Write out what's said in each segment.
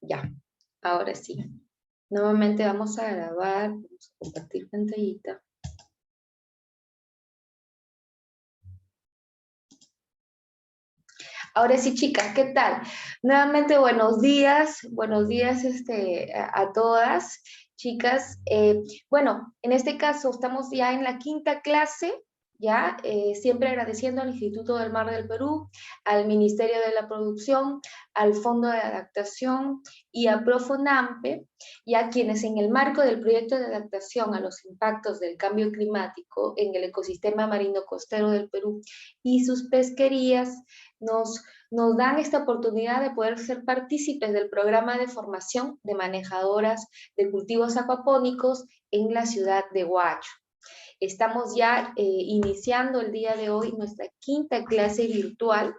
Ya, ahora sí. Nuevamente vamos a grabar, vamos a compartir pantallita. Ahora sí, chicas, ¿qué tal? Nuevamente buenos días a todas, chicas. Bueno, en este caso estamos ya en la quinta clase, ya, siempre agradeciendo al Instituto del Mar del Perú, al Ministerio de la Producción, al Fondo de Adaptación y a Profonampe, ya quienes en el marco del proyecto de adaptación a los impactos del cambio climático en el ecosistema marino costero del Perú y sus pesquerías, nos dan esta oportunidad de poder ser partícipes del programa de formación de manejadoras de cultivos acuapónicos en la ciudad de Huacho. Estamos ya iniciando el día de hoy nuestra quinta clase virtual.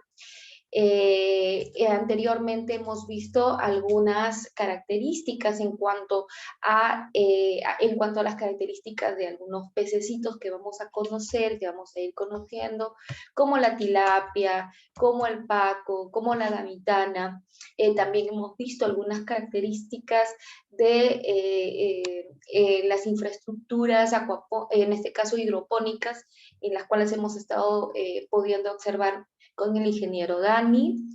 Anteriormente hemos visto algunas características en cuanto a las características de algunos pececitos que vamos a conocer, que vamos a ir conociendo, como la tilapia, como el paco, como la gamitana. También hemos visto algunas características de las infraestructuras, en este caso hidropónicas, en las cuales hemos estado pudiendo observar con el ingeniero Dani.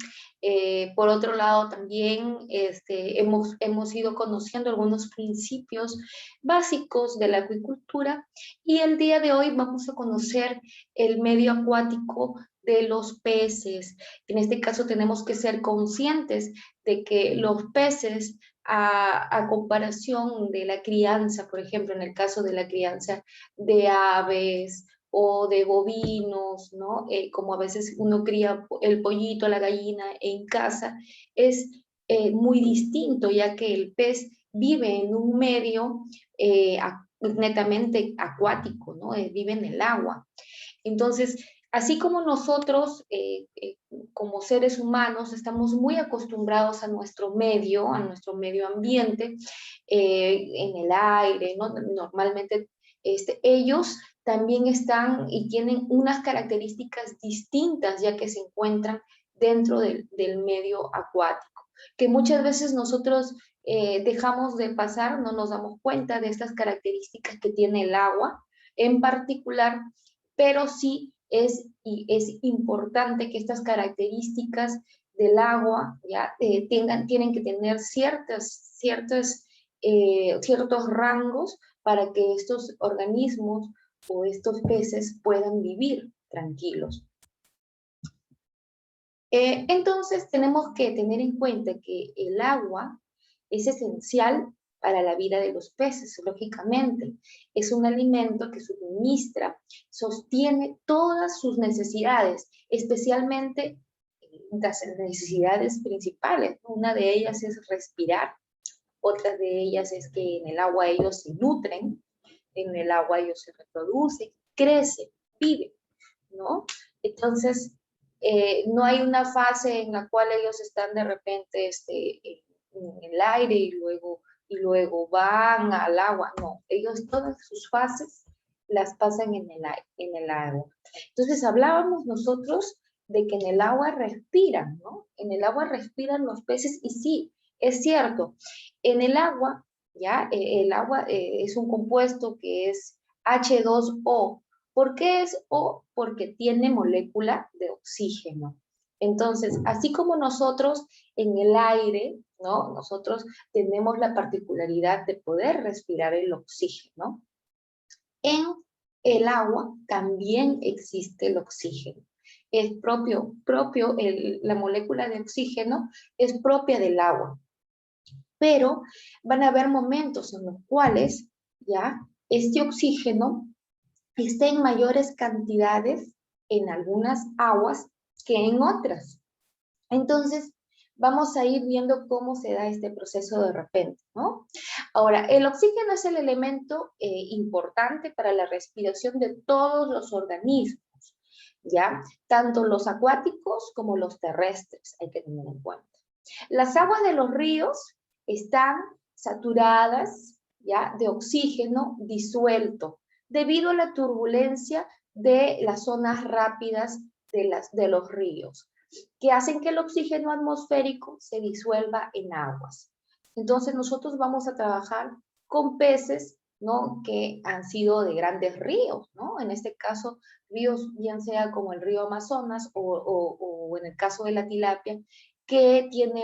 Por otro lado, también hemos ido conociendo algunos principios básicos de la acuicultura y el día de hoy vamos a conocer el medio acuático de los peces. En este caso tenemos que ser conscientes de que los peces, a comparación de la crianza, por ejemplo, en el caso de la crianza de aves o de bovinos, ¿no? Como a veces uno cría el pollito, la gallina en casa, es muy distinto, ya que el pez vive en un medio netamente acuático, ¿no? Vive en el agua. Entonces, así como nosotros, como seres humanos, estamos muy acostumbrados a nuestro medio ambiente, en el aire, ¿no? Normalmente ellos también están y tienen unas características distintas, ya que se encuentran dentro del medio acuático, que muchas veces nosotros dejamos de pasar, no nos damos cuenta de estas características que tiene el agua en particular, pero sí es importante que estas características del agua ya tienen que tener ciertos rangos para que estos organismos o estos peces puedan vivir tranquilos. Entonces tenemos que tener en cuenta que el agua es esencial para la vida de los peces, lógicamente. Es un alimento que suministra, sostiene todas sus necesidades, especialmente las necesidades principales. Una de ellas es respirar, otra de ellas es que en el agua ellos se nutren, en el agua ellos se reproducen, crecen, viven, ¿no? Entonces, no hay una fase en la cual ellos están de repente en el aire y luego van al agua. No, ellos todas sus fases las pasan en el agua. Entonces, hablábamos nosotros de que en el agua respiran, ¿no? En el agua respiran los peces y sí, es cierto. En el agua, ¿ya? El agua es un compuesto que es H2O. ¿Por qué es O? Porque tiene molécula de oxígeno. Entonces, así como nosotros en el aire, ¿no? Nosotros tenemos la particularidad de poder respirar el oxígeno. En el agua también existe el oxígeno. Es la molécula de oxígeno es propia del agua. Pero van a haber momentos en los cuales ya este oxígeno está en mayores cantidades en algunas aguas que en otras. Entonces, vamos a ir viendo cómo se da este proceso de repente, ¿no? Ahora, el oxígeno es el elemento importante para la respiración de todos los organismos, ¿ya? Tanto los acuáticos como los terrestres, hay que tener en cuenta. Las aguas de los ríos están saturadas, ¿ya? De oxígeno disuelto, debido a la turbulencia de las zonas rápidas de los ríos, que hacen que el oxígeno atmosférico se disuelva en aguas. Entonces nosotros vamos a trabajar con peces, ¿no? Que han sido de grandes ríos, ¿no? En este caso, ríos, bien sea como el río Amazonas o en el caso de la tilapia, que tiene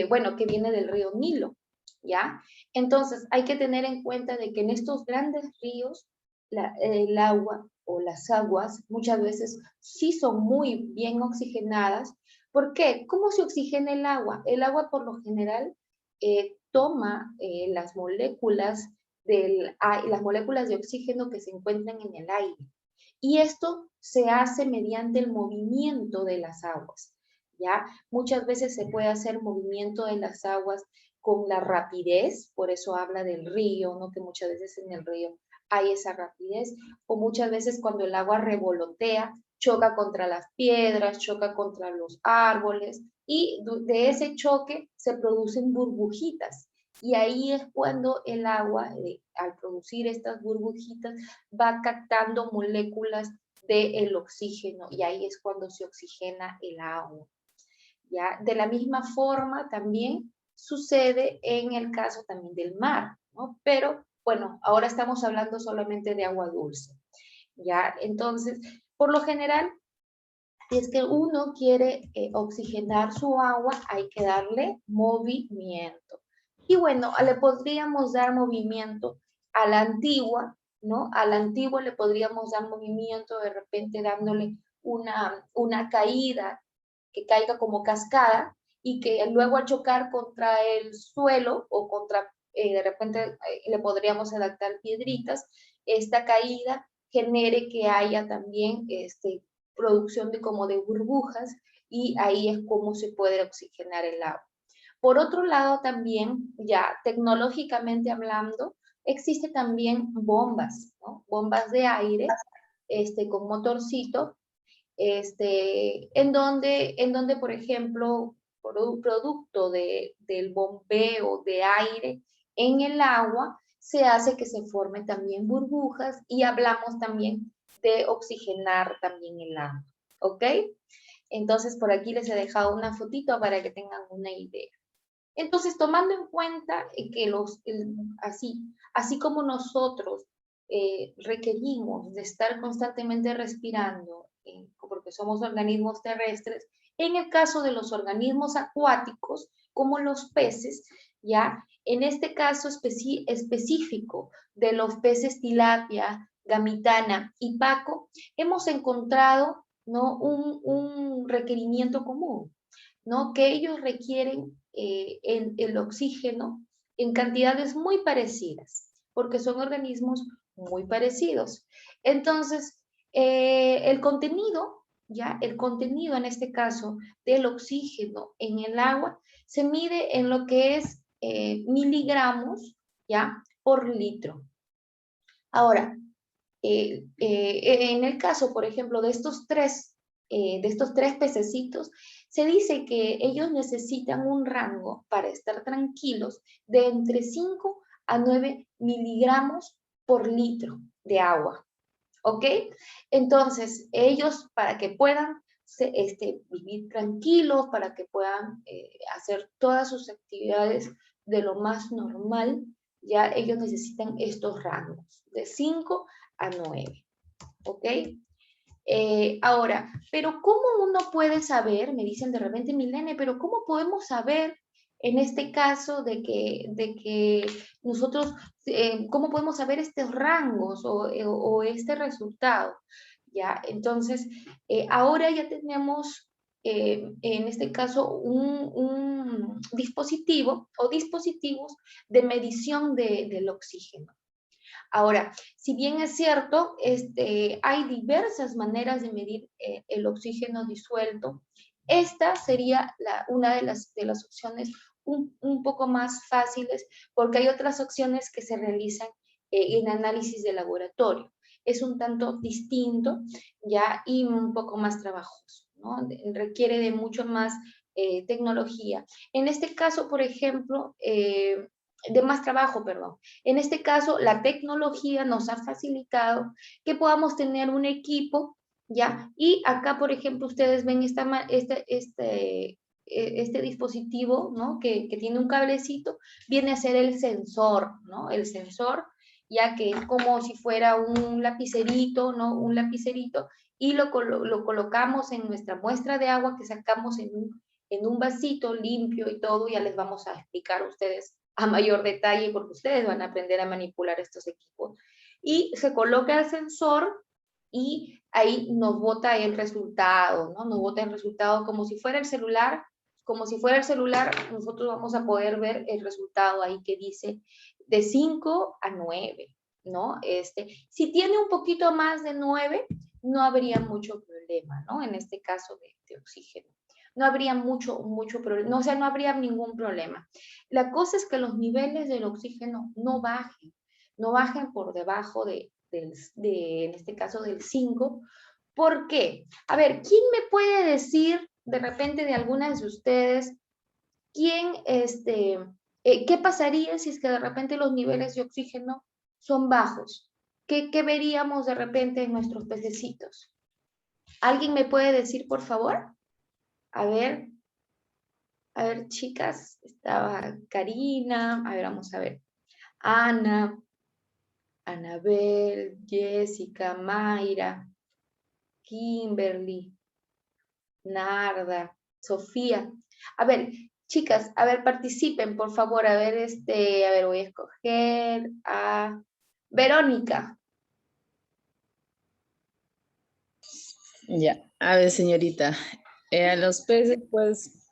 bueno, que viene del río Nilo, ¿ya? Entonces, hay que tener en cuenta de que en estos grandes ríos, el agua o las aguas muchas veces sí son muy bien oxigenadas. ¿Por qué? ¿Cómo se oxigena el agua? El agua por lo general toma las moléculas de oxígeno que se encuentran en el aire. Y esto se hace mediante el movimiento de las aguas, ¿ya? Muchas veces se puede hacer movimiento de las aguas con la rapidez, por eso habla del río, ¿no? Que muchas veces en el río hay esa rapidez, o muchas veces cuando el agua revolotea, choca contra las piedras, choca contra los árboles, y de ese choque se producen burbujitas. Y ahí es cuando el agua, al producir estas burbujitas, va captando moléculas del oxígeno y ahí es cuando se oxigena el agua. ¿Ya? De la misma forma también sucede en el caso también del mar, ¿no? Pero bueno, ahora estamos hablando solamente de agua dulce. ¿Ya? Entonces, por lo general, si es que uno quiere oxigenar su agua, hay que darle movimiento. Y bueno, le podríamos dar movimiento a la antigua, ¿no? A la antigua le podríamos dar movimiento de repente dándole una caída, que caiga como cascada y que luego al chocar contra el suelo o contra, de repente le podríamos adaptar piedritas, esta caída genere que haya también producción de como de burbujas y ahí es como se puede oxigenar el agua. Por otro lado también, ya tecnológicamente hablando, existe también bombas, ¿no? Bombas de aire con motorcito, en donde, por ejemplo, por un producto del bombeo de aire en el agua, se hace que se formen también burbujas y hablamos también de oxigenar también el agua, ¿ok? Entonces, por aquí les he dejado una fotito para que tengan una idea. Entonces, tomando en cuenta que así como nosotros requerimos de estar constantemente respirando, porque somos organismos terrestres, en el caso de los organismos acuáticos, como los peces, ya, en este caso específico de los peces tilapia, gamitana y paco, hemos encontrado, ¿no? un requerimiento común, ¿no? Que ellos requieren el oxígeno en cantidades muy parecidas, porque son organismos muy parecidos. Entonces, el contenido, ¿ya? El contenido en este caso del oxígeno en el agua se mide en lo que es miligramos, ¿ya? Por litro. Ahora, en el caso, por ejemplo, de estos tres pececitos, se dice que ellos necesitan un rango para estar tranquilos de entre 5 a 9 miligramos por litro de agua, ¿ok? Entonces, ellos para que puedan vivir tranquilos, para que puedan hacer todas sus actividades de lo más normal, ya ellos necesitan estos rangos de 5 a 9, ¿ok? Ahora, pero ¿cómo uno puede saber? Me dicen de repente, Milene, pero ¿cómo podemos saber en este caso de que nosotros, cómo podemos saber estos rangos o este resultado? ¿Ya? Entonces, ahora ya tenemos, en este caso, un dispositivo o dispositivos de medición del oxígeno. Ahora, si bien es cierto, hay diversas maneras de medir el oxígeno disuelto, esta sería una de las opciones un poco más fáciles, porque hay otras opciones que se realizan en análisis de laboratorio. Es un tanto distinto ya y un poco más trabajoso, ¿no? Requiere de mucho más tecnología. En este caso, por ejemplo, de más trabajo, perdón. En este caso, la tecnología nos ha facilitado que podamos tener un equipo, ¿ya? Y acá, por ejemplo, ustedes ven este dispositivo, ¿no? Que tiene un cablecito, viene a ser el sensor, ¿no? El sensor, ya que es como si fuera un lapicerito, ¿no? Un lapicerito, y lo colocamos en nuestra muestra de agua que sacamos en un vasito limpio y todo. Ya les vamos a explicar a ustedes a mayor detalle, porque ustedes van a aprender a manipular estos equipos. Y se coloca el sensor y ahí nos bota el resultado, ¿no? Nos bota el resultado como si fuera el celular. Como si fuera el celular, nosotros vamos a poder ver el resultado ahí que dice de 5 a 9, ¿no? Si tiene un poquito más de 9, no habría mucho problema, ¿no? En este caso de oxígeno. No habría mucho problema, no, o sea, no habría ningún problema. La cosa es que los niveles del oxígeno no bajen por debajo en este caso del 5. ¿Por qué? A ver, ¿quién me puede decir de repente de algunas de ustedes qué pasaría si es que de repente los niveles de oxígeno son bajos? ¿Qué veríamos de repente en nuestros pececitos? ¿Alguien me puede decir, por favor? A ver, chicas, estaba Karina, a ver, vamos a ver. Ana, Anabel, Jessica, Mayra, Kimberly, Narda, Sofía. A ver, chicas, a ver, participen, por favor. A ver, voy a escoger a Verónica. Ya, a ver, señorita, a los peces, pues,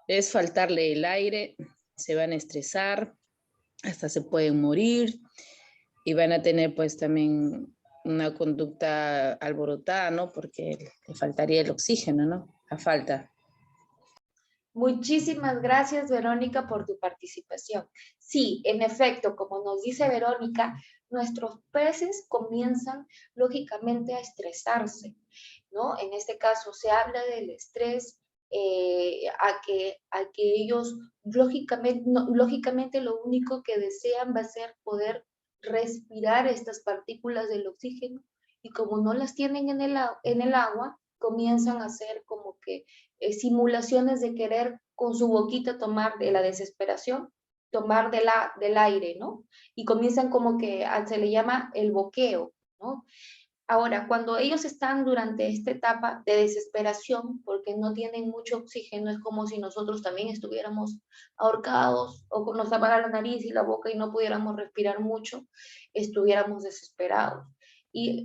es faltarle el aire, se van a estresar, hasta se pueden morir y van a tener, pues, también una conducta alborotada, ¿no? Porque le faltaría el oxígeno, ¿no? A falta. Muchísimas gracias, Verónica, por tu participación. Sí, en efecto, como nos dice Verónica, nuestros peces comienzan lógicamente a estresarse, ¿no? En este caso se habla del estrés, a que ellos lógicamente lo único que desean va a ser poder respirar estas partículas del oxígeno, y como no las tienen en el agua, comienzan a hacer como que simulaciones de querer con su boquita tomar de la desesperación, tomar del aire, ¿no? Y comienzan como que se le llama el boqueo, ¿no? Ahora, cuando ellos están durante esta etapa de desesperación, porque no tienen mucho oxígeno, es como si nosotros también estuviéramos ahorcados o nos tapara la nariz y la boca y no pudiéramos respirar mucho, estuviéramos desesperados. Y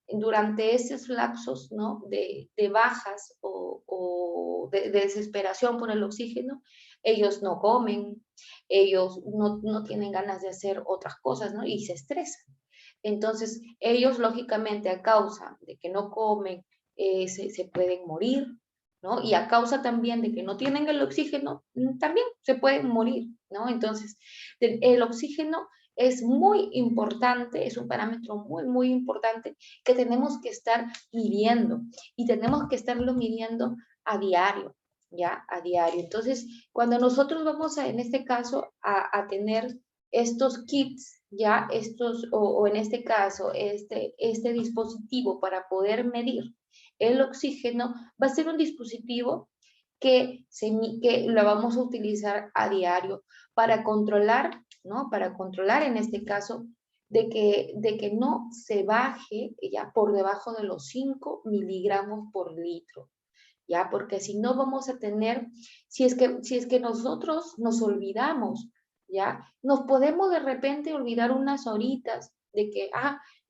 durante esos lapsos, ¿no? de bajas o de desesperación por el oxígeno, ellos no comen, ellos no tienen ganas de hacer otras cosas, ¿no? Y se estresan. Entonces, ellos lógicamente a causa de que no comen, se pueden morir, ¿no? Y a causa también de que no tienen el oxígeno, también se pueden morir, ¿no? Entonces, el oxígeno es muy importante, es un parámetro muy, muy importante que tenemos que estar midiendo, y tenemos que estarlo midiendo a diario, ¿ya? A diario. Entonces, cuando nosotros vamos en este caso, a tener estos kits, ya o en este caso, este dispositivo para poder medir el oxígeno, va a ser un dispositivo que lo vamos a utilizar a diario para controlar, ¿no? Para controlar en este caso de que no se baje ya por debajo de los 5 miligramos por litro, ¿ya? Porque si no vamos a tener, si es que nosotros nos olvidamos, ¿ya? Nos podemos de repente olvidar unas horitas de que,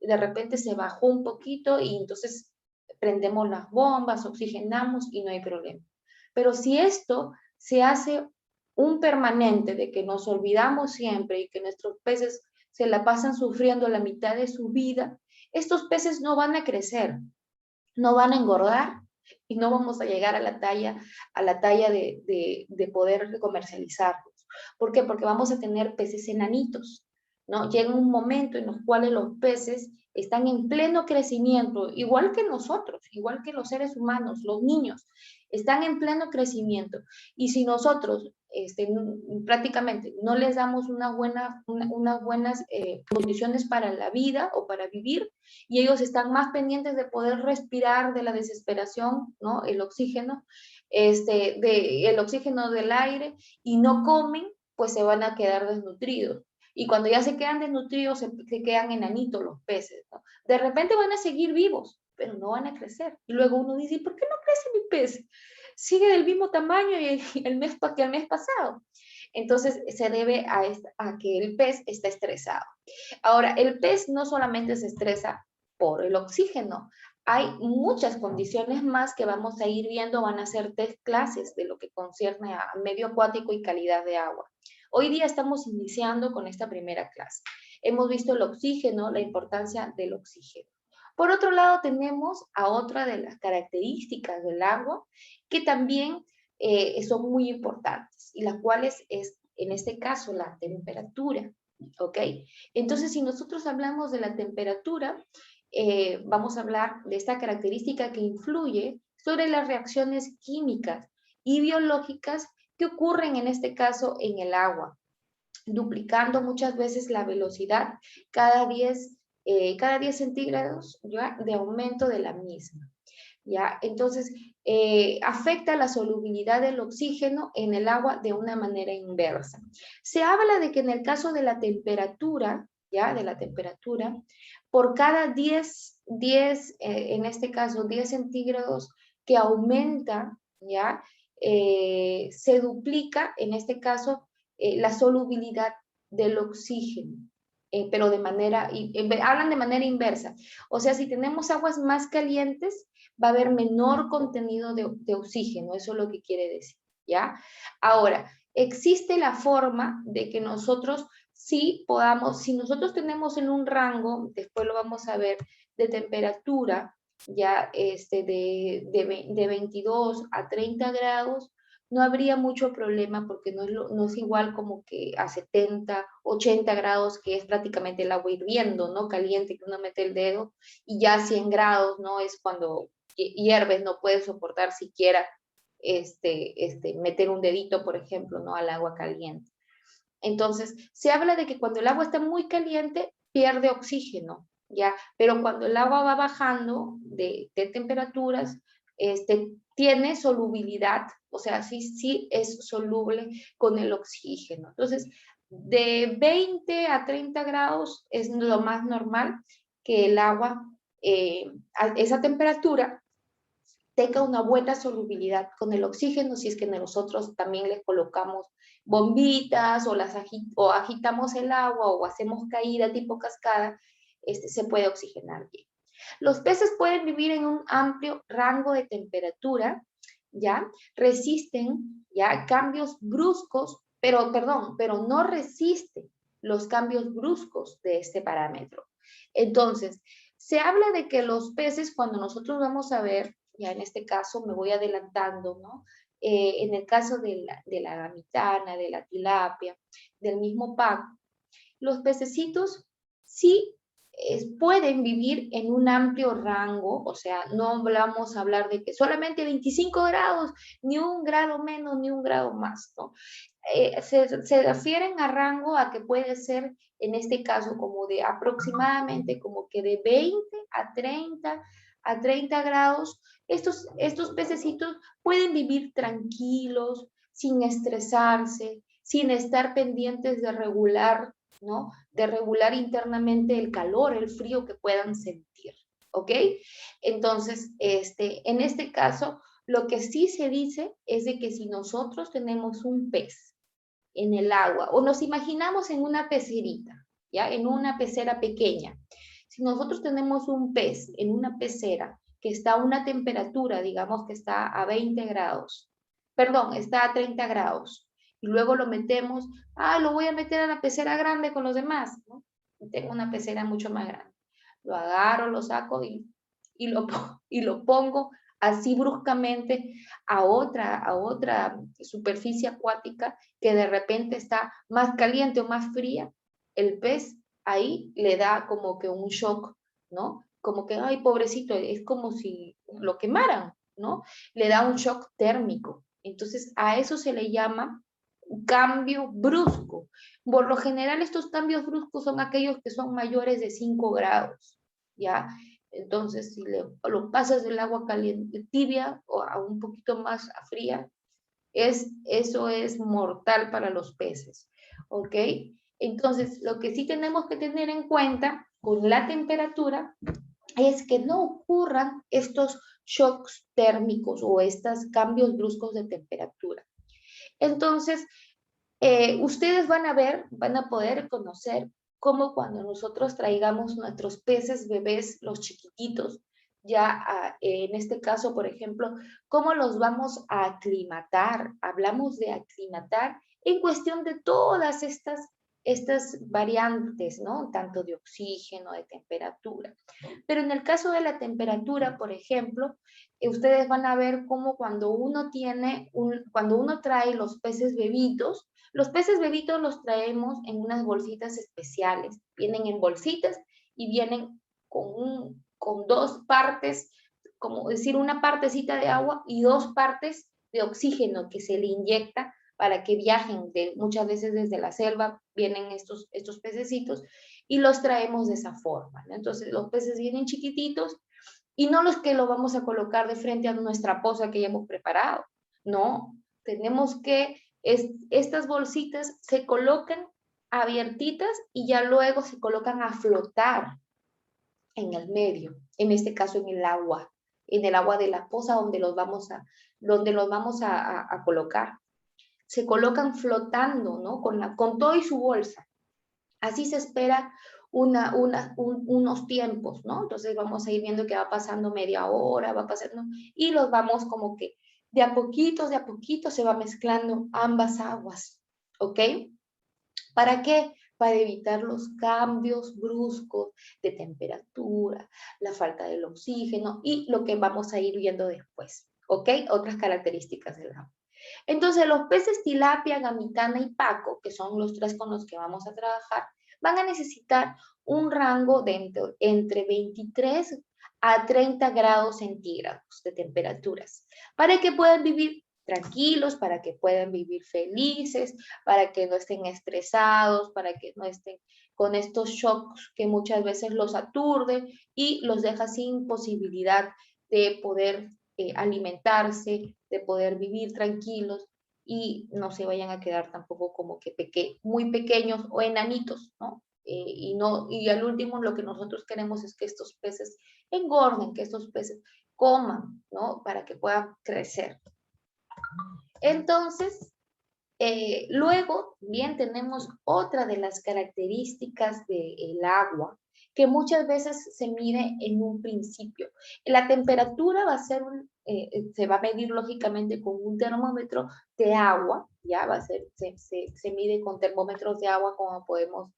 de repente se bajó un poquito y entonces prendemos las bombas, oxigenamos y no hay problema. Pero si esto se hace un permanente de que nos olvidamos siempre y que nuestros peces se la pasan sufriendo la mitad de su vida, estos peces no van a crecer, no van a engordar y no vamos a llegar a la talla de poder comercializarlos. ¿Por qué? Porque vamos a tener peces enanitos, ¿no? Llega un momento en los cuales los peces están en pleno crecimiento, igual que nosotros, igual que los seres humanos, los niños, están en pleno crecimiento. Y si nosotros prácticamente no les damos unas buenas condiciones para la vida o para vivir, y ellos están más pendientes de poder respirar de la desesperación, ¿no? El oxígeno, el oxígeno del aire y no comen, pues se van a quedar desnutridos. Y cuando ya se quedan desnutridos, se quedan enanitos los peces, ¿no? De repente van a seguir vivos, pero no van a crecer. Y luego uno dice, ¿por qué no crece mi pez? Sigue del mismo tamaño que el mes pasado. Entonces se debe a que el pez está estresado. Ahora, el pez no solamente se estresa por el oxígeno, hay muchas condiciones más que vamos a ir viendo, van a ser 3 clases de lo que concierne a medio acuático y calidad de agua. Hoy día estamos iniciando con esta primera clase. Hemos visto el oxígeno, la importancia del oxígeno. Por otro lado, tenemos a otra de las características del agua que también son muy importantes y las cuales es, en este caso, la temperatura. ¿Ok? Entonces, si nosotros hablamos de la temperatura, vamos a hablar de esta característica que influye sobre las reacciones químicas y biológicas que ocurren en este caso en el agua, duplicando muchas veces la velocidad cada 10 centígrados, ¿ya?, de aumento de la misma. ¿Ya? Entonces, afecta la solubilidad del oxígeno en el agua de una manera inversa. Se habla de que en el caso de la temperatura, ¿ya?, de la temperatura, por cada 10 en este caso 10 centígrados que aumenta, ¿ya?, se duplica, en este caso, la solubilidad del oxígeno, pero de manera, hablan de manera inversa. O sea, si tenemos aguas más calientes, va a haber menor contenido de oxígeno, eso es lo que quiere decir, ¿ya? Ahora, existe la forma de que nosotros sí podamos, si nosotros tenemos en un rango, después lo vamos a ver, de temperatura, ya de 22 a 30 grados, no habría mucho problema porque no es igual como que a 70, 80 grados, que es prácticamente el agua hirviendo, ¿no? Caliente, que uno mete el dedo, y ya 100 grados, ¿no? Es cuando hierves, no puedes soportar siquiera meter un dedito, por ejemplo, ¿no?, al agua caliente. Entonces, se habla de que cuando el agua está muy caliente, pierde oxígeno, ¿ya? Pero cuando el agua va bajando de temperaturas, tiene solubilidad, o sea, sí es soluble con el oxígeno. Entonces, de 20 a 30 grados es lo más normal que el agua a esa temperatura tenga una buena solubilidad con el oxígeno, si es que nosotros también le colocamos bombitas o agitamos el agua o hacemos caída tipo cascada, se puede oxigenar bien. Los peces pueden vivir en un amplio rango de temperatura, ¿ya? Resisten, ¿ya?, cambios bruscos, pero no resisten los cambios bruscos de este parámetro. Entonces, se habla de que los peces, cuando nosotros vamos a ver, ya en este caso me voy adelantando, ¿no? En el caso de la gamitana, de la tilapia, del mismo paco, los pececitos sí pueden vivir en un amplio rango, o sea, no vamos a hablar de que solamente 25 grados, ni 1 grado menos, ni 1 grado más, ¿no? Se refieren a rango a que puede ser, en este caso, como de aproximadamente como que de 20 a 30 grados. Estos pececitos pueden vivir tranquilos, sin estresarse, sin estar pendientes de regular, ¿no?, de regular internamente el calor, el frío que puedan sentir, ¿ok? Entonces, en este caso, lo que sí se dice es de que si nosotros tenemos un pez en el agua, o nos imaginamos en una pecerita, ¿ya?, en una pecera pequeña. Si nosotros tenemos un pez en una pecera que está a una temperatura, digamos que está a 20 grados, perdón, está a 30 grados, y luego lo metemos, lo voy a meter a la pecera grande con los demás, ¿no? Tengo una pecera mucho más grande. Lo agarro, lo saco y lo pongo así bruscamente a otra superficie acuática que de repente está más caliente o más fría. El pez ahí le da como que un shock, ¿no? Como que, ay, pobrecito, es como si lo quemaran, ¿no? Le da un shock térmico. Entonces, a eso se le llama cambio brusco. Por lo general, estos cambios bruscos son aquellos que son mayores de 5 grados, ¿ya? Entonces, si lo pasas del agua caliente, tibia o a un poquito más a fría, eso es mortal para los peces, ¿ok? Entonces, lo que sí tenemos que tener en cuenta con la temperatura es que no ocurran estos shocks térmicos o estos cambios bruscos de temperatura. Entonces, ustedes van a ver, van a poder conocer cómo cuando nosotros traigamos nuestros peces bebés, los chiquititos, ya en este caso, por ejemplo, cómo los vamos a aclimatar. Hablamos de aclimatar en cuestión de todas estas variantes, ¿no? Tanto de oxígeno, de temperatura. Pero en el caso de la temperatura, por ejemplo, ustedes van a ver cómo cuando uno cuando uno trae los peces bebitos, los peces bebitos los traemos en unas bolsitas especiales. Vienen en bolsitas y vienen con dos partes, como decir, una partecita de agua y dos partes de oxígeno que se le inyecta para que viajen. Muchas veces desde la selva vienen estos pececitos y los traemos de esa forma, ¿no? Entonces los peces vienen chiquititos y no los que lo vamos a colocar de frente a nuestra poza que ya hemos preparado. No, tenemos que estas bolsitas se colocan abiertitas y ya luego se colocan a flotar en el medio, en este caso en el agua de la poza donde los vamos a colocar. Se colocan flotando, ¿no? Con todo y su bolsa. Así se espera unos tiempos, ¿no? Entonces vamos a ir viendo que va pasando media hora, va pasando, y los vamos como que de a poquito se va mezclando ambas aguas, ¿ok? ¿Para qué? Para evitar los cambios bruscos de temperatura, la falta del oxígeno y lo que vamos a ir viendo después, ¿ok? Otras características del agua. Entonces, los peces tilapia, gamitana y paco, que son los tres con los que vamos a trabajar, van a necesitar un rango de entre 23 a 30 grados centígrados de temperaturas para que puedan vivir tranquilos, para que puedan vivir felices, para que no estén estresados, para que no estén con estos shocks que muchas veces los aturden y los deja sin posibilidad de poder alimentarse, de poder vivir tranquilos y no se vayan a quedar tampoco como que muy pequeños o enanitos, ¿no? Y al último lo que nosotros queremos es que estos peces engorden, que estos peces coman, ¿no? Para que puedan crecer. Entonces, luego, bien, tenemos otra de las características del agua que muchas veces se mide en un principio. La temperatura va a ser se va a medir lógicamente con un termómetro de agua, ya va a ser, se mide con termómetros de agua como podemos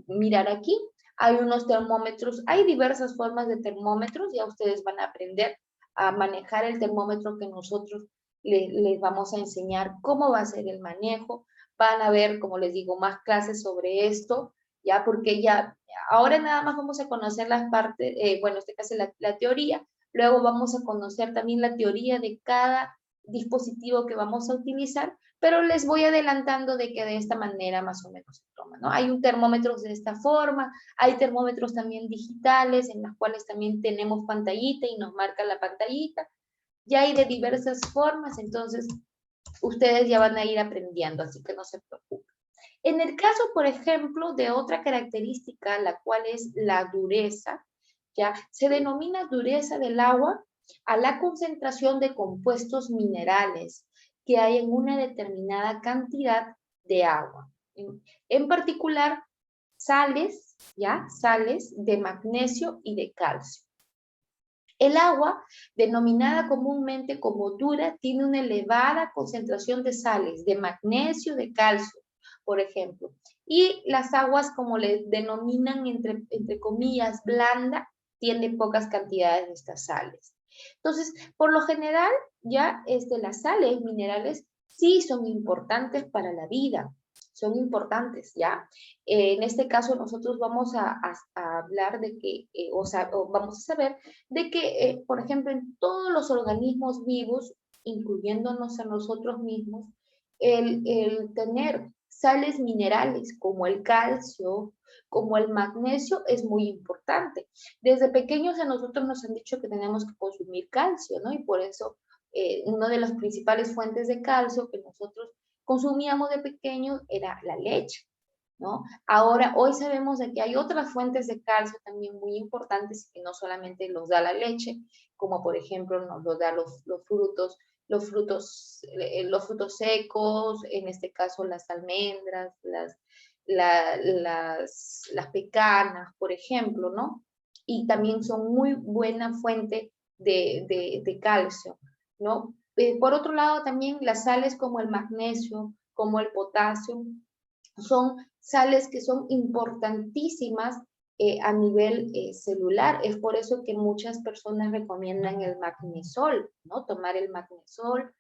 mirar aquí. Hay unos termómetros, hay diversas formas de termómetros, ya ustedes van a aprender a manejar el termómetro que nosotros les vamos a enseñar cómo va a ser el manejo. Van a ver, como les digo, más clases sobre esto, ya porque ya ahora nada más vamos a conocer las partes, bueno, en este caso la teoría, luego vamos a conocer también la teoría de cada dispositivo que vamos a utilizar, pero les voy adelantando de que de esta manera más o menos se toma, ¿no? Hay un termómetro de esta forma, hay termómetros también digitales en las cuales también tenemos pantallita y nos marca la pantallita, ya hay de diversas formas, entonces ustedes ya van a ir aprendiendo, así que no se preocupen. En el caso, por ejemplo, de otra característica, la cual es la dureza, ya se denomina dureza del agua a la concentración de compuestos minerales que hay en una determinada cantidad de agua. En particular, sales, ¿ya? Sales de magnesio y de calcio. El agua, denominada comúnmente como dura, tiene una elevada concentración de sales, de magnesio, de calcio, por ejemplo. Y las aguas, como les denominan entre comillas, blanda, tienen pocas cantidades de estas sales. Entonces, por lo general, ya las sales minerales sí son importantes para la vida, son importantes, ¿ya? En este caso nosotros vamos a hablar de que, o vamos a saber de que, por ejemplo, en todos los organismos vivos, incluyéndonos a nosotros mismos, el tener sales minerales como el calcio, como el magnesio, es muy importante. Desde pequeños a nosotros nos han dicho que tenemos que consumir calcio, ¿no? Y por eso una de las principales fuentes de calcio que nosotros consumíamos de pequeños era la leche, ¿no? Ahora, hoy sabemos de que hay otras fuentes de calcio también muy importantes que no solamente los da la leche, como por ejemplo nos lo da los frutos secos, en este caso las almendras, las pecanas, por ejemplo, ¿no? Y también son muy buena fuente de calcio, ¿no? Por otro lado, también las sales como el magnesio, como el potasio, son sales que son importantísimas a nivel celular. Es por eso que muchas personas recomiendan el magnesol, ¿no? Tomar el magnesol,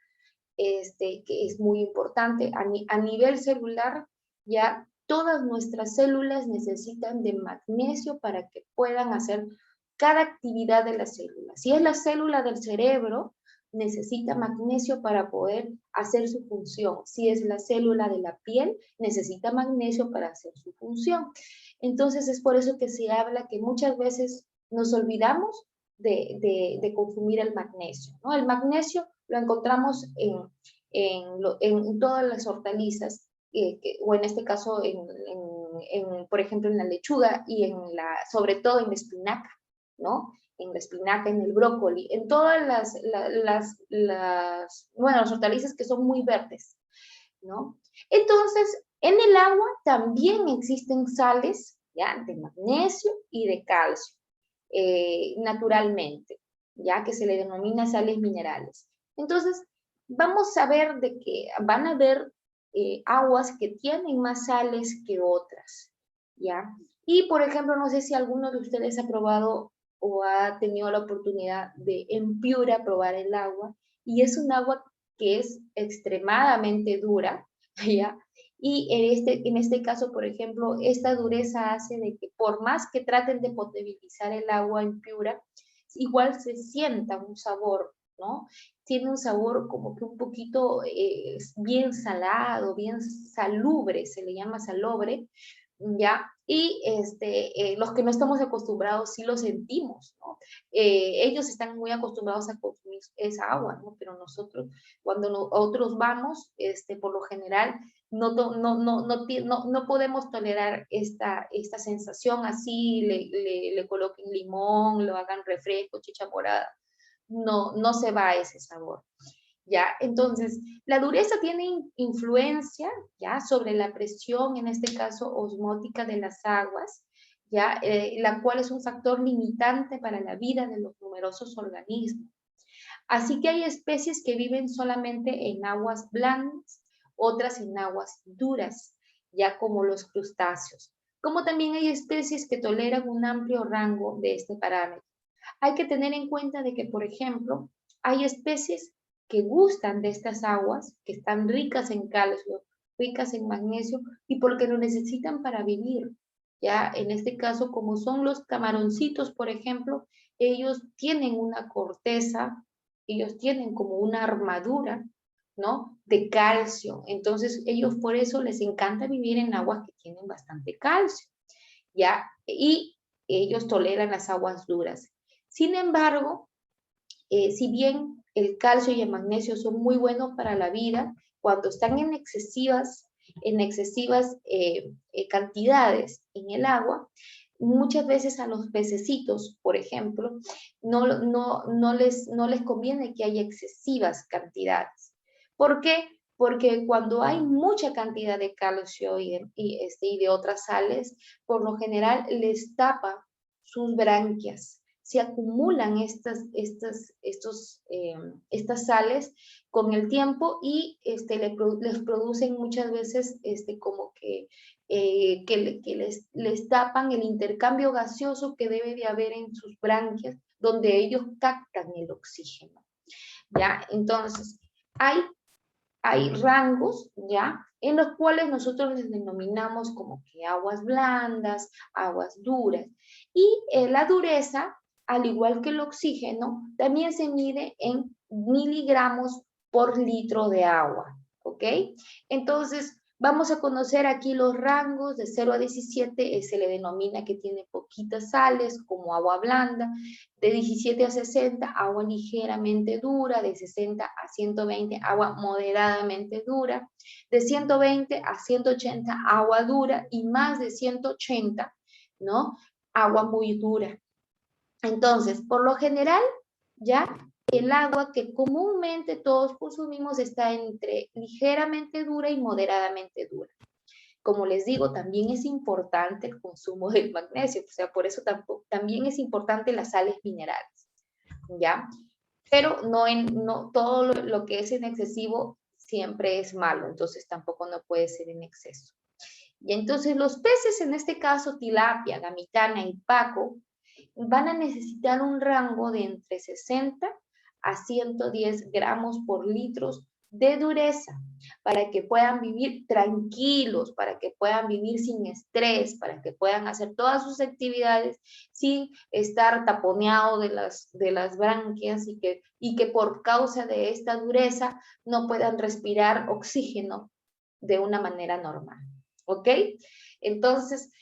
que es muy importante. A nivel celular, ya todas nuestras células necesitan de magnesio para que puedan hacer cada actividad de la célula. Si es la célula del cerebro, necesita magnesio para poder hacer su función. Si es la célula de la piel, necesita magnesio para hacer su función. Entonces es por eso que se habla que muchas veces nos olvidamos de consumir el magnesio, ¿no? El magnesio lo encontramos en todas las hortalizas, o en este caso, por ejemplo, en la lechuga y sobre todo en la espinaca, ¿no? En la espinaca, en el brócoli, en todas bueno, las hortalizas que son muy verdes, ¿no? Entonces, en el agua también existen sales, ¿ya? De magnesio y de calcio, naturalmente, ya que se le denomina sales minerales. Entonces, vamos a ver de que van a haber aguas que tienen más sales que otras, ¿ya? Y, por ejemplo, no sé si alguno de ustedes ha probado o ha tenido la oportunidad de en Piura probar el agua, y es un agua que es extremadamente dura, ¿ya? Y en este caso, por ejemplo, esta dureza hace de que por más que traten de potabilizar el agua en Piura, igual se sienta un sabor, ¿no? Tiene un sabor como que un poquito bien salado, bien salubre, se le llama salobre, ¿ya? Y los que no estamos acostumbrados sí lo sentimos, ¿no? Ellos están muy acostumbrados a consumir esa agua, ¿no? Pero nosotros, cuando nosotros vamos, por lo general, no podemos tolerar esta sensación así, le coloquen limón, lo hagan refresco, chicha morada, no se va ese sabor. ¿Ya? Entonces, la dureza tiene influencia, ¿ya? Sobre la presión, en este caso osmótica de las aguas, ¿ya? La cual es un factor limitante para la vida de los numerosos organismos. Así que hay especies que viven solamente en aguas blandas, otras en aguas duras, ya como los crustáceos. Como también hay especies que toleran un amplio rango de este parámetro. Hay que tener en cuenta de que, por ejemplo, hay especies que gustan de estas aguas, que están ricas en calcio, ricas en magnesio, y porque lo necesitan para vivir. Ya, en este caso, como son los camaroncitos, por ejemplo, ellos tienen una corteza, ellos tienen como una armadura, ¿no? De calcio. Entonces, ellos por eso les encanta vivir en aguas que tienen bastante calcio, ¿ya? Y ellos toleran las aguas duras. Sin embargo, si bien el calcio y el magnesio son muy buenos para la vida, cuando están en excesivas cantidades en el agua, muchas veces a los pececitos, por ejemplo, no les conviene que haya excesivas cantidades. ¿Por qué? Porque cuando hay mucha cantidad de calcio y de otras sales, por lo general les tapa sus branquias. Se acumulan estas sales con el tiempo y les producen muchas veces como que les tapan el intercambio gaseoso que debe de haber en sus branquias, donde ellos captan el oxígeno, ¿ya? Entonces, hay rangos, ¿ya? En los cuales nosotros les denominamos como que aguas blandas, aguas duras. Y la dureza, al igual que el oxígeno, también se mide en miligramos por litro de agua, ¿ok? Entonces, Vamos a conocer aquí los rangos de 0 a 17, se le denomina que tiene poquitas sales, como agua blanda. De 17 a 60, agua ligeramente dura. De 60 a 120, agua moderadamente dura. De 120 a 180, agua dura. Y más de 180, ¿no? Agua muy dura. Entonces, por lo general, ya el agua que comúnmente todos consumimos está entre ligeramente dura y moderadamente dura. Como les digo, también es importante el consumo del magnesio, o sea, por eso también es importante las sales minerales, ¿ya? Pero no todo lo que es en excesivo siempre es malo, entonces tampoco no puede ser en exceso. Y entonces los peces, en este caso tilapia, gamitana y paco, van a necesitar un rango de entre 60 a 110 gramos por litros de dureza para que puedan vivir tranquilos, para que puedan vivir sin estrés, para que puedan hacer todas sus actividades sin estar taponeado de las branquias y que por causa de esta dureza no puedan respirar oxígeno de una manera normal. ¿Ok? Entonces,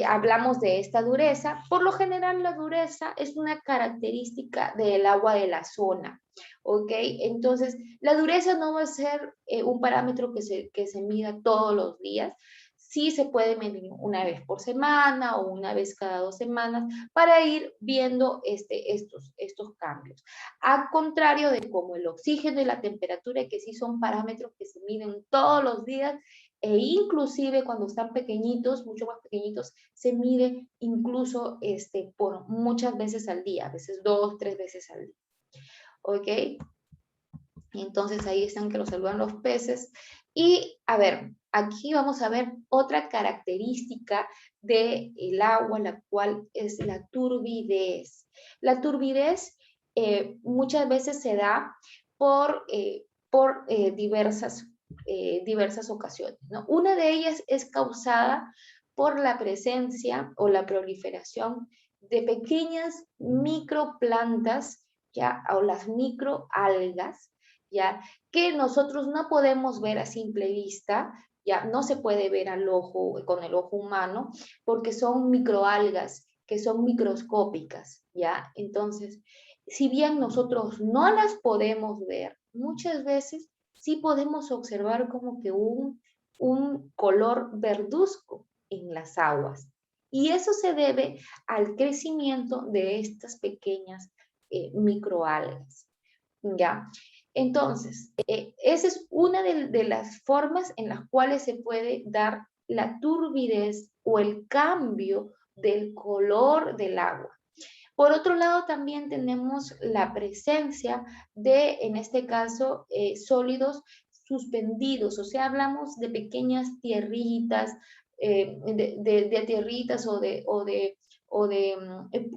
hablamos de esta dureza. Por lo general, la dureza es una característica del agua de la zona, ¿ok? Entonces, la dureza no va a ser un parámetro que se mida todos los días. Sí se puede medir una vez por semana o una vez cada 2 semanas para ir viendo estos cambios. Al contrario de como el oxígeno y la temperatura, que sí son parámetros que se miden todos los días, e inclusive cuando están pequeñitos, mucho más pequeñitos, se mide incluso por muchas veces al día, a veces 2, 3 veces al día. ¿Ok? Entonces ahí están que lo saludan los peces. Y a ver, aquí vamos a ver otra característica del agua, la cual es la turbidez. La turbidez muchas veces se da por diversas ocasiones, ¿no? Una de ellas es causada por la presencia o la proliferación de pequeñas microplantas, ya, o las microalgas, ya, que nosotros no podemos ver a simple vista, ya, no se puede ver al ojo, con el ojo humano, porque son microalgas que son microscópicas, ya. Entonces, si bien nosotros no las podemos ver, muchas veces sí podemos observar como que un color verduzco en las aguas. Y eso se debe al crecimiento de estas pequeñas microalgas, ¿ya? Entonces, esa es una de las formas en las cuales se puede dar la turbidez o el cambio del color del agua. Por otro lado, también tenemos la presencia de, en este caso, sólidos suspendidos, o sea, hablamos de pequeñas tierritas, de tierritas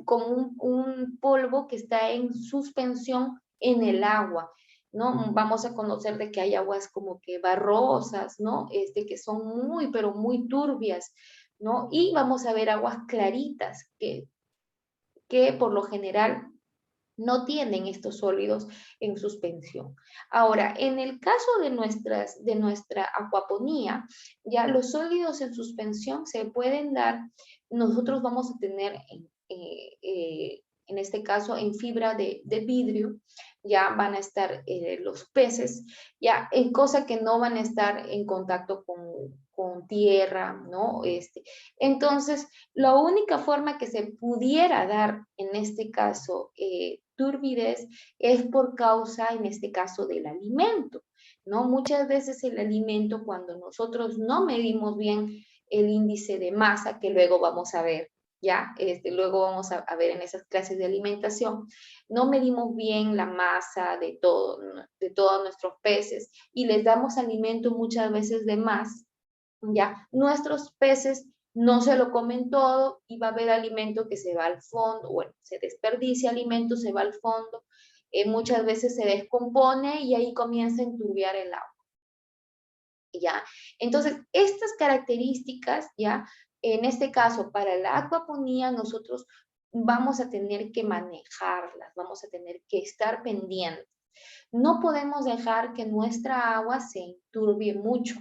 como un polvo que está en suspensión en el agua, ¿no? Vamos a conocer de que hay aguas como que barrosas, ¿no? Que son muy, pero muy turbias, ¿no? Y vamos a ver aguas claritas que por lo general no tienen estos sólidos en suspensión. Ahora, en el caso de nuestra acuaponía, ya los sólidos en suspensión se pueden dar, nosotros vamos a tener en este caso en fibra de vidrio, ya van a estar los peces, ya en cosa que no van a estar en contacto con tierra, ¿no? Entonces, la única forma que se pudiera dar en este caso turbidez es por causa, en este caso, del alimento, ¿no? Muchas veces el alimento, cuando nosotros no medimos bien el índice de masa, que luego vamos a ver, ¿ya? Luego vamos a ver en esas clases de alimentación, no medimos bien la masa de todos nuestros peces y les damos alimento muchas veces de más, ¿ya? Nuestros peces no se lo comen todo y va a haber alimento que se va al fondo, bueno, se desperdicia alimento, se va al fondo, muchas veces se descompone y ahí comienza a enturbiar el agua, ¿ya? Entonces, estas características, ¿ya? En este caso, para la acuaponía, nosotros vamos a tener que manejarlas, vamos a tener que estar pendientes. No podemos dejar que nuestra agua se enturbie mucho,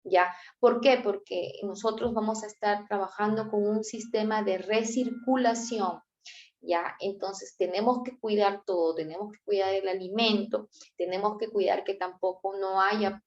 ¿ya? ¿Por qué? Porque nosotros vamos a estar trabajando con un sistema de recirculación, ¿ya? Entonces tenemos que cuidar todo, tenemos que cuidar el alimento, tenemos que cuidar que tampoco no haya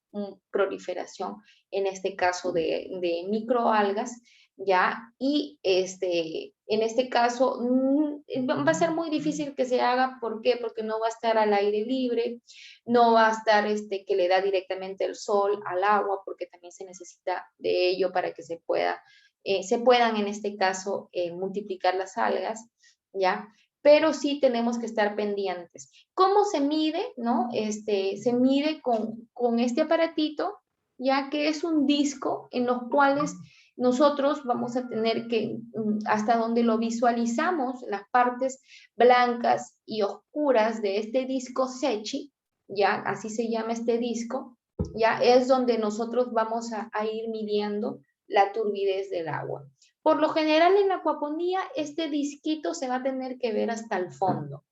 proliferación, en este caso de microalgas, ¿ya? Y en este caso va a ser muy difícil que se haga, ¿por qué? Porque no va a estar al aire libre, no va a estar que le da directamente el sol al agua, porque también se necesita de ello para que se puedan en este caso multiplicar las algas, ¿ya? Pero sí tenemos que estar pendientes. ¿Cómo se mide? ¿No? Se mide con este aparatito, ya que es un disco en los cuales nosotros vamos a tener que, hasta donde lo visualizamos, las partes blancas y oscuras de este disco Secchi, ya, así se llama este disco, ya, es donde nosotros vamos a ir midiendo la turbidez del agua. Por lo general en la acuaponía este disquito se va a tener que ver hasta el fondo,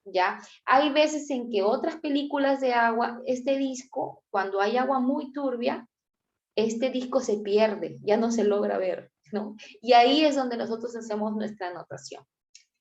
¿ya? Hay veces en que otras películas de agua, este disco, cuando hay agua muy turbia, este disco se pierde, ya no se logra ver, ¿no? Y ahí es donde nosotros hacemos nuestra anotación.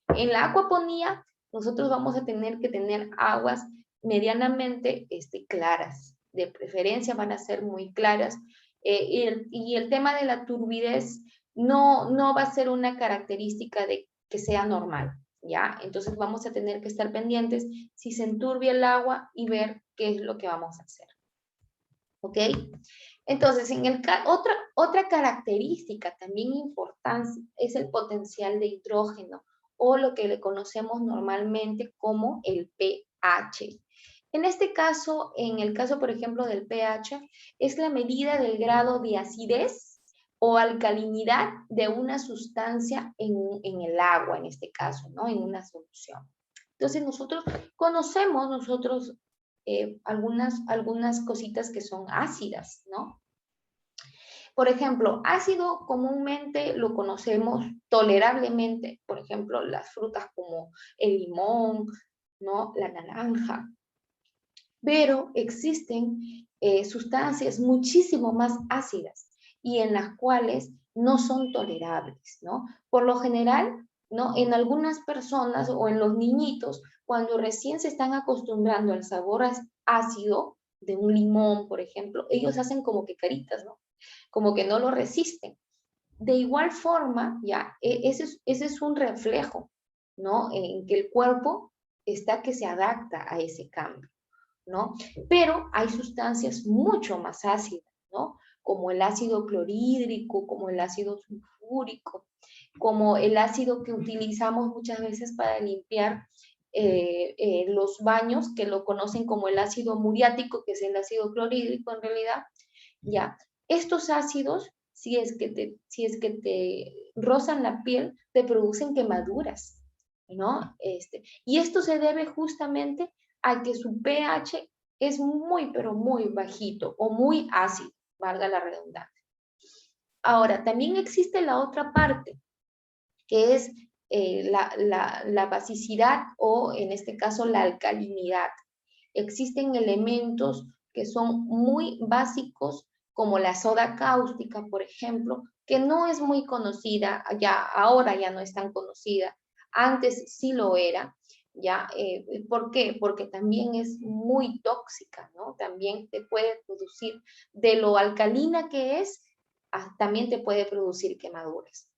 En la acuaponía, nosotros vamos a tener que tener aguas medianamente claras, de preferencia van a ser muy claras, y el tema de la turbidez no va a ser una característica de que sea normal, ¿ya? Entonces vamos a tener que estar pendientes si se enturbia el agua y ver qué es lo que vamos a hacer, ¿ok? Entonces, otra característica también importante es el potencial de hidrógeno, o lo que le conocemos normalmente como el pH. En este caso, en el caso, por ejemplo, del pH, es la medida del grado de acidez o alcalinidad de una sustancia en el agua, en este caso, ¿no? En una solución. Entonces, nosotros conocemos algunas cositas que son ácidas, ¿no? Por ejemplo, ácido comúnmente lo conocemos tolerablemente, por ejemplo, las frutas como el limón, ¿no? La naranja. Pero existen sustancias muchísimo más ácidas y en las cuales no son tolerables, ¿no? Por lo general, ¿no? En algunas personas o en los niñitos, cuando recién se están acostumbrando al sabor ácido de un limón, por ejemplo, ellos hacen como que caritas, ¿no? Como que no lo resisten. De igual forma, ya, ese es un reflejo, ¿no? En que el cuerpo está que se adapta a ese cambio, ¿no? Pero hay sustancias mucho más ácidas, ¿no? Como el ácido clorhídrico, como el ácido sulfúrico, como el ácido que utilizamos muchas veces para limpiar los baños, que lo conocen como el ácido muriático, que es el ácido clorhídrico en realidad, ya. Estos ácidos, si es que te rozan la piel, te producen quemaduras, ¿no? Y esto se debe justamente a que su pH es muy, pero muy bajito o muy ácido, valga la redundancia. Ahora, también existe la otra parte, que es la basicidad o, en este caso, la alcalinidad. Existen elementos que son muy básicos, como la soda cáustica, por ejemplo, que no es muy conocida, ahora ya no es tan conocida, antes sí lo era, ¿ya? ¿Por qué? Porque también es muy tóxica, ¿no? También te puede producir, de lo alcalina que es, también te puede producir quemaduras.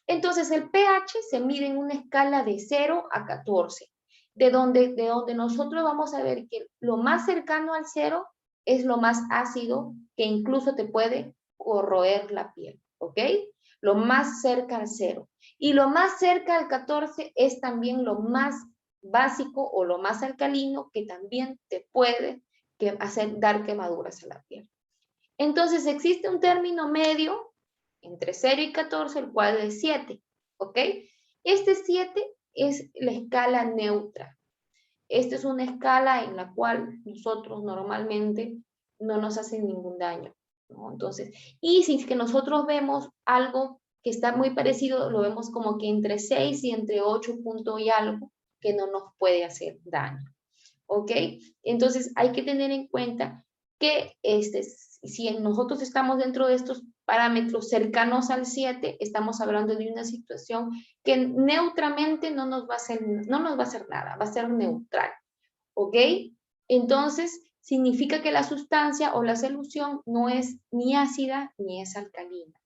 Entonces, el pH se mide en una escala de 0 a 14, de donde nosotros vamos a ver que lo más cercano al 0 es lo más ácido, que incluso te puede corroer la piel, ¿ok? Lo más cerca al 0. Y lo más cerca al 14 es también lo más básico o lo más alcalino, que también te puede dar quemaduras a la piel. Entonces, existe un término medio entre 0 y 14, el cual es 7, ¿ok? Este 7 es la escala neutra. Esta es una escala en la cual nosotros normalmente no nos hacen ningún daño, ¿no? Entonces, y si es que nosotros vemos algo que está muy parecido, lo vemos como que entre 6 y entre 8 puntos y algo, que no nos puede hacer daño, ¿ok? Entonces, hay que tener en cuenta que si nosotros estamos dentro de estos parámetros cercanos al 7, estamos hablando de una situación que neutramente no nos va a hacer nada, va a ser neutral, ¿ok? Entonces, significa que la sustancia o la solución no es ni ácida ni es alcalina.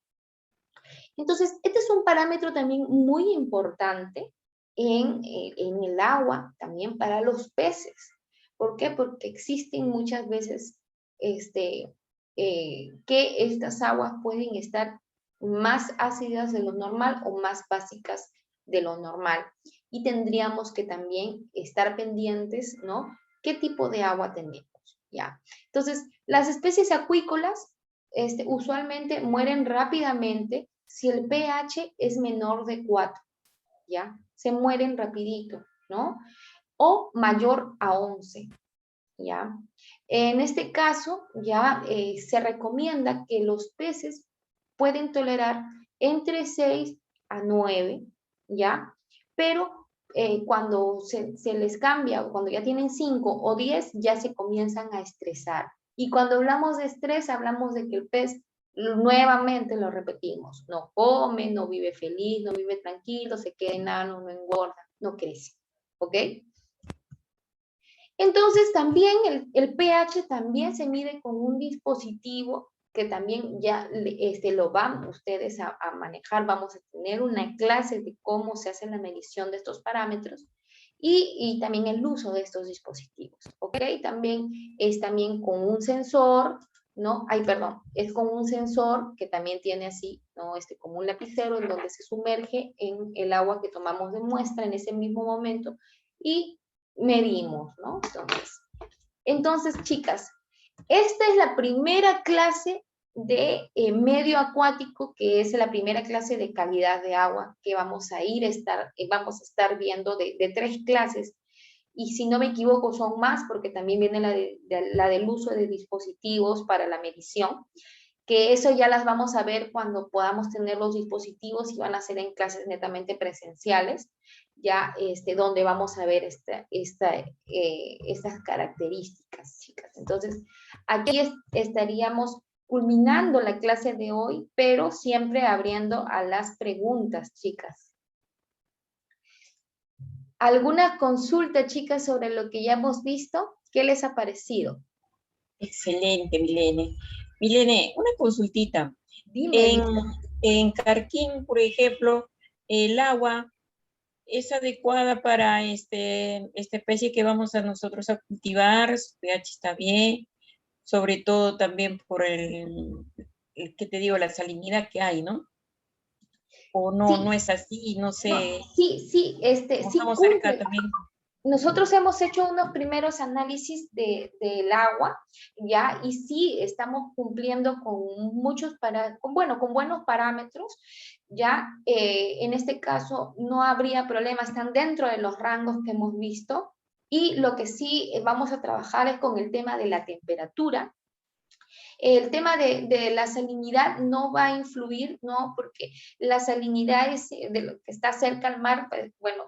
Entonces, este es un parámetro también muy importante en el agua, también para los peces. ¿Por qué? Porque existen muchas veces que estas aguas pueden estar más ácidas de lo normal o más básicas de lo normal. Y tendríamos que también estar pendientes, ¿no? ¿Qué tipo de agua tenemos? ¿Ya? Entonces, las especies acuícolas usualmente mueren rápidamente si el pH es menor de 4, ¿ya? Se mueren rapidito, ¿no? O mayor a 11, ¿ya? En este caso, ya se recomienda que los peces pueden tolerar entre 6 a 9, ¿ya? Pero cuando se les cambia, cuando ya tienen 5 o 10, ya se comienzan a estresar. Y cuando hablamos de estrés, hablamos de que el pez, nuevamente lo repetimos, no come, no vive feliz, no vive tranquilo, se queda enano, no engorda, no crece, ¿ok? Entonces también el pH también se mide con un dispositivo que también ya lo van ustedes a manejar. Vamos a tener una clase de cómo se hace la medición de estos parámetros y también el uso de estos dispositivos, ¿ok? También es también con un sensor, ¿no? Ay, perdón, es con un sensor que también tiene así, ¿no? Como un lapicero en donde se sumerge en el agua que tomamos de muestra en ese mismo momento y medimos, ¿no? Entonces, chicas, esta es la primera clase de medio acuático, que es la primera clase de calidad de agua que vamos a estar viendo de 3 clases. Y si no me equivoco, son más, porque también viene la del uso de dispositivos para la medición, que eso ya las vamos a ver cuando podamos tener los dispositivos y van a ser en clases netamente presenciales, ya donde vamos a ver estas características, chicas. Entonces, aquí estaríamos culminando la clase de hoy, pero siempre abriendo a las preguntas, chicas. ¿Alguna consulta, chicas, sobre lo que ya hemos visto? ¿Qué les ha parecido? Excelente, Milene. Milene, una consultita. Dime. En Carquín, por ejemplo, el agua es adecuada para esta especie que vamos a nosotros a cultivar, su pH está bien, sobre todo también por ¿qué te digo? La salinidad que hay, ¿no? O no, Sí. no es así, no sé. No, sí, sí, sí Estamos cerca cumple. también. Nosotros hemos hecho unos primeros análisis del agua, ¿ya? Y sí, estamos cumpliendo con con buenos parámetros, ¿ya? En este caso no habría problema, están dentro de los rangos que hemos visto. Y lo que sí vamos a trabajar es con el tema de la temperatura. El tema de la salinidad no va a influir, ¿no? Porque la salinidad es de lo que está cerca al mar, pues, bueno,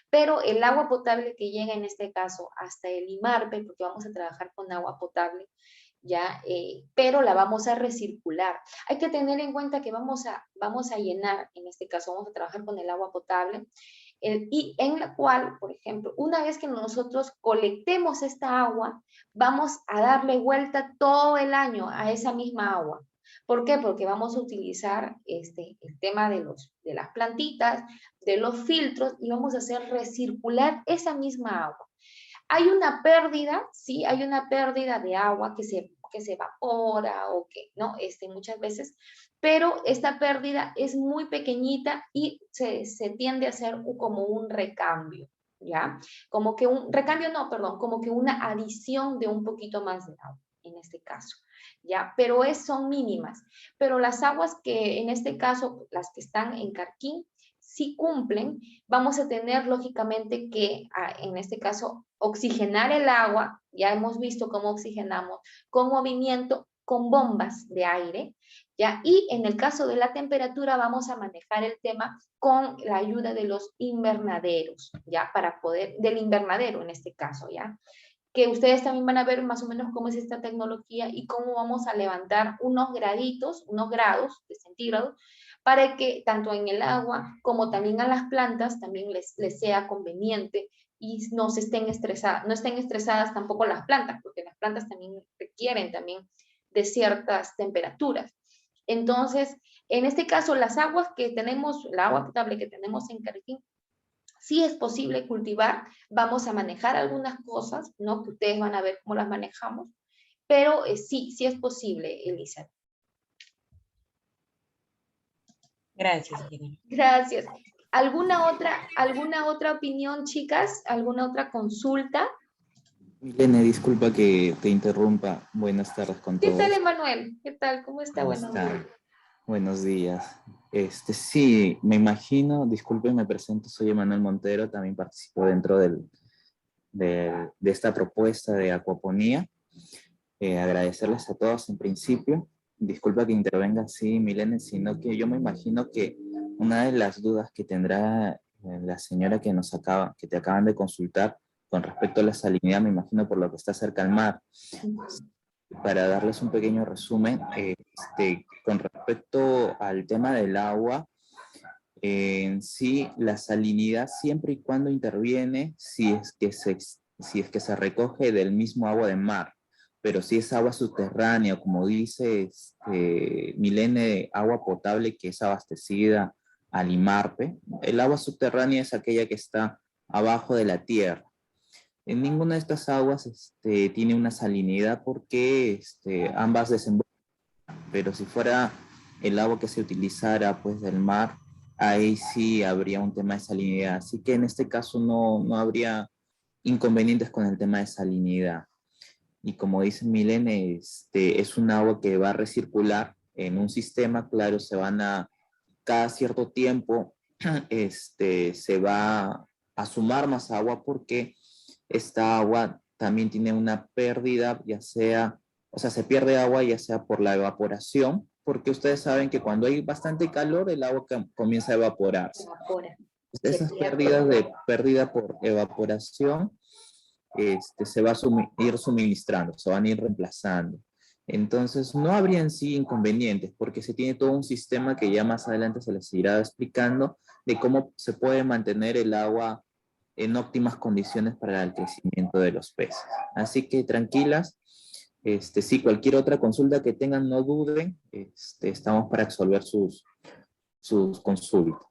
pero el agua potable que llega en este caso hasta el IMARPE, porque vamos a trabajar con agua potable, ya, pero la vamos a recircular. Hay que tener en cuenta que vamos a llenar, en este caso vamos a trabajar con el agua potable, y en la cual, por ejemplo, una vez que nosotros colectemos esta agua, vamos a darle vuelta todo el año a esa misma agua. ¿Por qué? Porque vamos a utilizar el tema de las plantitas, de los filtros, y vamos a hacer recircular esa misma agua. Hay una pérdida, sí, hay una pérdida de agua que se evapora o que, ¿no? Muchas veces, pero esta pérdida es muy pequeñita y se tiende a hacer como un recambio, ¿ya? Como que un recambio, no, perdón, como que una adición de un poquito más de agua, en este caso, ¿ya? Pero son mínimas. Pero las aguas que, en este caso, las que están en Carquín, sí cumplen, vamos a tener lógicamente que, en este caso, oxigenar el agua, ya hemos visto cómo oxigenamos, con movimiento, con bombas de aire, ¿ya? Y en el caso de la temperatura vamos a manejar el tema con la ayuda de los invernaderos, ¿ya? Del invernadero en este caso, ¿ya? que ustedes también van a ver más o menos cómo es esta tecnología y cómo vamos a levantar unos graditos, unos grados de centígrados, para que tanto en el agua como también a las plantas también les sea conveniente y no estén estresadas tampoco las plantas, porque las plantas también requieren también de ciertas temperaturas. Entonces, en este caso, las aguas que tenemos, el agua potable que tenemos en Cariquín, sí es posible cultivar, vamos a manejar algunas cosas, ¿no? Que ustedes van a ver cómo las manejamos, pero sí es posible, Elisa. Gracias, ingeniero. Gracias. ¿Alguna otra opinión, chicas? ¿Alguna otra consulta? Milene, disculpa que te interrumpa. Buenas tardes con ¿Qué tal, todos. Emanuel? ¿Qué tal? ¿Cómo está? ¿Cómo Buenos días. están? Buenos días. Sí, me imagino, disculpen, me presento, soy Emanuel Montero, también participo dentro de esta propuesta de acuaponía. Agradecerles a todos en principio. Disculpa que intervenga así, Milene, sino que yo me imagino que una de las dudas que tendrá la señora que te acaban de consultar con respecto a la salinidad, me imagino por lo que está cerca al mar. Para darles un pequeño resumen, con respecto al tema del agua, en sí, la salinidad siempre y cuando interviene si es que se recoge del mismo agua de mar, pero si es agua subterránea, como dice Milene, agua potable que es abastecida al IMARPE, el agua subterránea es aquella que está abajo de la tierra. En ninguna de estas aguas tiene una salinidad porque ambas desembocan, pero si fuera el agua que se utilizara pues del mar, ahí sí habría un tema de salinidad. Así que en este caso no habría inconvenientes con el tema de salinidad. Y como dice Milene, es un agua que va a recircular en un sistema, claro, cada cierto tiempo, se va a sumar más agua porque esta agua también tiene una pérdida, se pierde agua ya sea por la evaporación, porque ustedes saben que cuando hay bastante calor, el agua comienza a evaporarse. Evapora. Esas pérdidas de pérdida por evaporación se va a ir suministrando, se van a ir reemplazando. Entonces, no habría en sí inconvenientes, porque se tiene todo un sistema que ya más adelante se les irá explicando de cómo se puede mantener el agua en óptimas condiciones para el crecimiento de los peces. Así que tranquilas, sí, cualquier otra consulta que tengan, no duden, estamos para resolver sus consultas.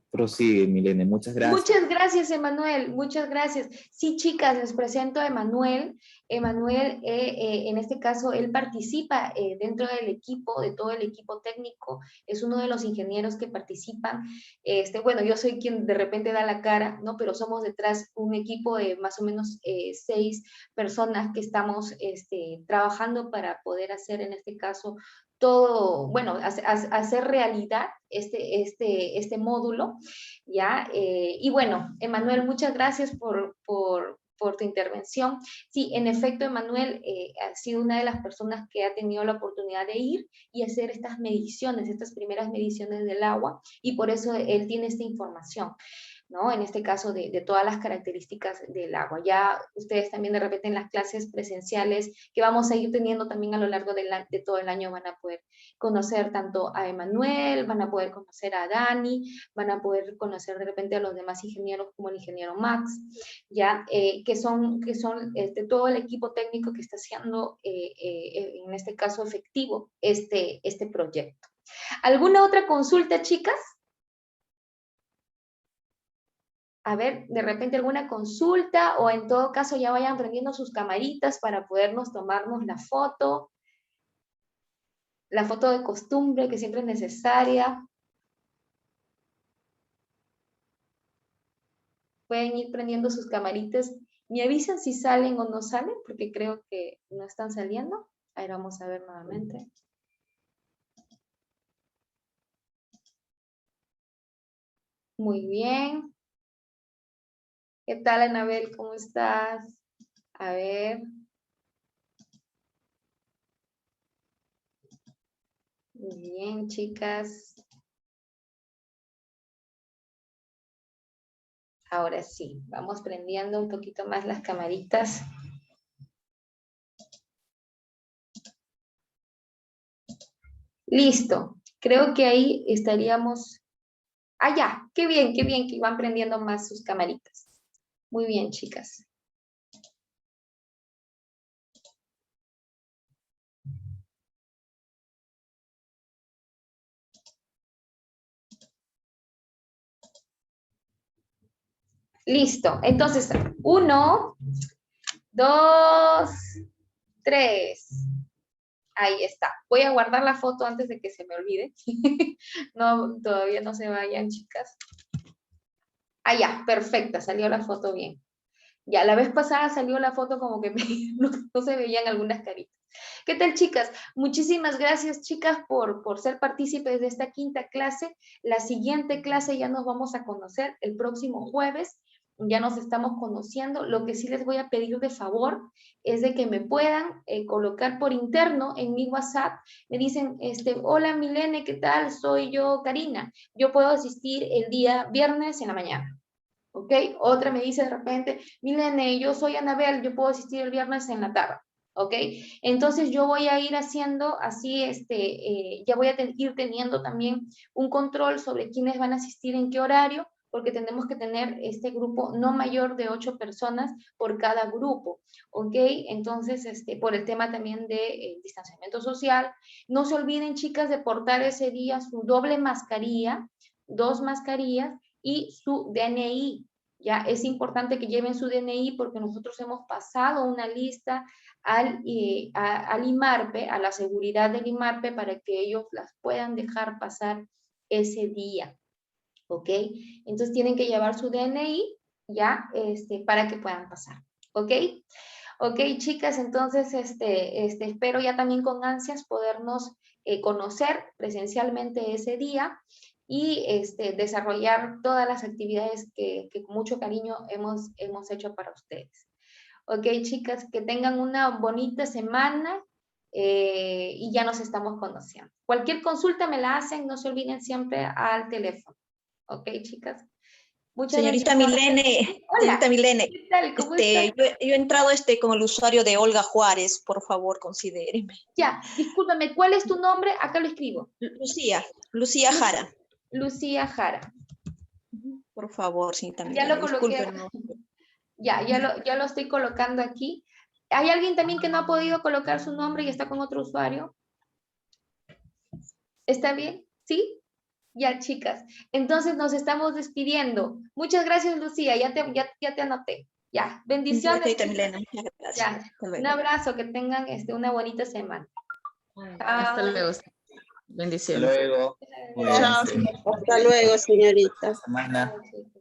Prosigue, Milene, muchas gracias. Muchas gracias, Emanuel, muchas gracias. Sí, chicas, les presento a Emanuel. Emanuel, en este caso, él participa dentro del equipo, de todo el equipo técnico, es uno de los ingenieros que participan. Bueno, yo soy quien de repente da la cara, ¿no? Pero somos detrás un equipo de más o menos 6 personas que estamos trabajando para poder hacer, en este caso, todo, bueno, hacer realidad este módulo, ¿ya? Y bueno, Emanuel, muchas gracias por tu intervención. Sí, en efecto, Emanuel ha sido una de las personas que ha tenido la oportunidad de ir y hacer estas mediciones, estas primeras mediciones del agua, y por eso él tiene esta información, ¿no? En este caso de todas las características del agua. Ya ustedes también de repente en las clases presenciales que vamos a ir teniendo también a lo largo de todo el año van a poder conocer tanto a Emanuel, van a poder conocer a Dani, van a poder conocer de repente a los demás ingenieros como el ingeniero Max, ya que son todo el equipo técnico que está haciendo en este caso efectivo este proyecto. ¿Alguna otra consulta, chicas? A ver, de repente alguna consulta o en todo caso ya vayan prendiendo sus camaritas para podernos tomarnos la foto de costumbre que siempre es necesaria. Pueden ir prendiendo sus camaritas. ¿Me avisan si salen o no salen? Porque creo que no están saliendo. Ahí vamos a ver nuevamente. Muy bien. ¿Qué tal, Anabel? ¿Cómo estás? A ver. Muy bien, chicas. Ahora sí, vamos prendiendo un poquito más las camaritas. Listo. Creo que ahí estaríamos... Ah, ya. Qué bien que van prendiendo más sus camaritas. Muy bien, chicas. Listo. Entonces, 1, 2, 3. Ahí está. Voy a guardar la foto antes de que se me olvide. No, todavía no se vayan, chicas. Ah, ya, perfecta, salió la foto bien. Ya, la vez pasada salió la foto como que no se veían algunas caritas. ¿Qué tal, chicas? Muchísimas gracias, chicas, por ser partícipes de esta quinta clase. La siguiente clase ya nos vamos a conocer el próximo jueves. Ya nos estamos conociendo. Lo que sí les voy a pedir de favor es de que me puedan colocar por interno en mi WhatsApp. Me dicen, hola Milene, ¿qué tal? Soy yo, Karina. Yo puedo asistir el día viernes en la mañana. ¿Ok? Otra me dice de repente, Milene, yo soy Anabel, yo puedo asistir el viernes en la tarde. ¿Ok? Entonces yo voy a ir haciendo así, ya voy a ir teniendo también un control sobre quiénes van a asistir en qué horario, porque tenemos que tener este grupo no mayor de 8 personas por cada grupo, ¿ok? Entonces, por el tema también de distanciamiento social, no se olviden, chicas, de portar ese día su doble mascarilla, 2 mascarillas y su DNI. Ya es importante que lleven su DNI porque nosotros hemos pasado una lista al IMARPE, a la seguridad del IMARPE, para que ellos las puedan dejar pasar ese día. ¿Ok? Entonces tienen que llevar su DNI ya para que puedan pasar. ¿Ok? Ok, chicas, entonces espero ya también con ansias podernos conocer presencialmente ese día y desarrollar todas las actividades que con mucho cariño hemos hecho para ustedes. Ok, chicas, que tengan una bonita semana y ya nos estamos conociendo. Cualquier consulta me la hacen, no se olviden siempre al teléfono. Ok, chicas. Muchas Señorita gracias. Milene, Hola. señorita Milene, ¿Qué tal? ¿Cómo estás? yo he entrado con el usuario de Olga Juárez, por favor, considéreme. Ya, discúlpame, ¿cuál es tu nombre? Acá lo escribo. Lucía Jara. Lucía Jara. Por favor, señorita Ya Milene, lo coloqué. discúlpenme. Ya lo estoy colocando aquí. ¿Hay alguien también que no ha podido colocar su nombre y está con otro usuario? ¿Está bien? ¿Sí? Ya, chicas. Entonces nos estamos despidiendo. Muchas gracias, Lucía. Ya te anoté. Ya, bendiciones. Señorita Milene, muchas gracias. Ya, Hasta luego. un abrazo, que tengan una bonita semana. Hasta Chao. luego. Hasta Bendiciones. luego. Chao. Cuídense. Hasta luego, señorita. Semana. Chao, chicos.